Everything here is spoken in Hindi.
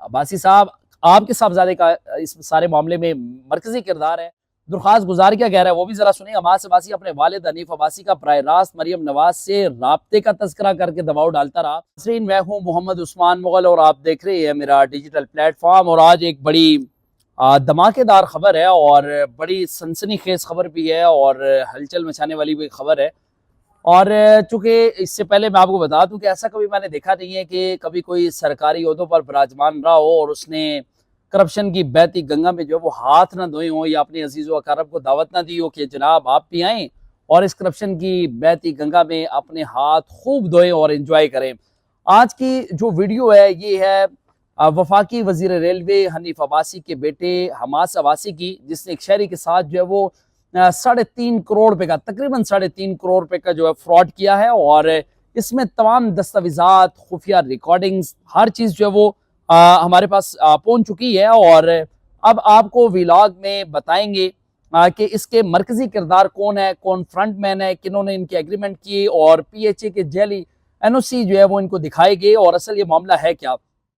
अब्बासी साहब, आपके साहबजादे का इस सारे मामले में मरकजी किरदार है। दरख्वास्त गुजार क्या कह रहा है वो भी जरा सुनिए। हमास अब्बासी अपने वालिद हनीफ अब्बासी का बराह रास्त मरियम नवाज से राब्ते का तस्करा करके दबाव डालता रहा। मैं हूँ मोहम्मद उस्मान मुगल और आप देख रहे हैं मेरा डिजिटल प्लेटफॉर्म। और आज एक बड़ी धमाकेदार खबर है और बड़ी सनसनीखेज खबर भी है और हलचल मचाने वाली भी खबर है। और चूंकि इससे पहले मैं आपको बता दूं कि ऐसा कभी मैंने देखा नहीं है कि कभी कोई सरकारी ओहदों पर विराजमान रहा हो और उसने करप्शन की बहती गंगा में जो है वो हाथ ना धोए हो या अपने अजीज़ व अकारब को दावत ना दी हो कि जनाब आप भी आएँ और इस करप्शन की बहती गंगा में अपने हाथ खूब धोएं और एंजॉय करें। आज की जो वीडियो है ये है वफाकी वजीर रेलवे हनीफ अब्बासी के बेटे हमास अब्बासी की, जिसने एक शहरी के साथ जो है वो 3.5 करोड़ रुपए का, तकरीबन 3.5 करोड़ रुपए का जो है फ्रॉड किया है। और इसमें तमाम दस्तावेजात, खुफिया रिकॉर्डिंग्स, हर चीज़ जो है वो हमारे पास पहुंच चुकी है। और अब आपको व्लॉग में बताएंगे कि इसके मरकजी किरदार कौन है, कौन फ्रंट मैन है, किन्होंने इनके एग्रीमेंट किए और PHA के जेली NOC जो है वो इनको दिखाए गए और असल ये मामला है क्या।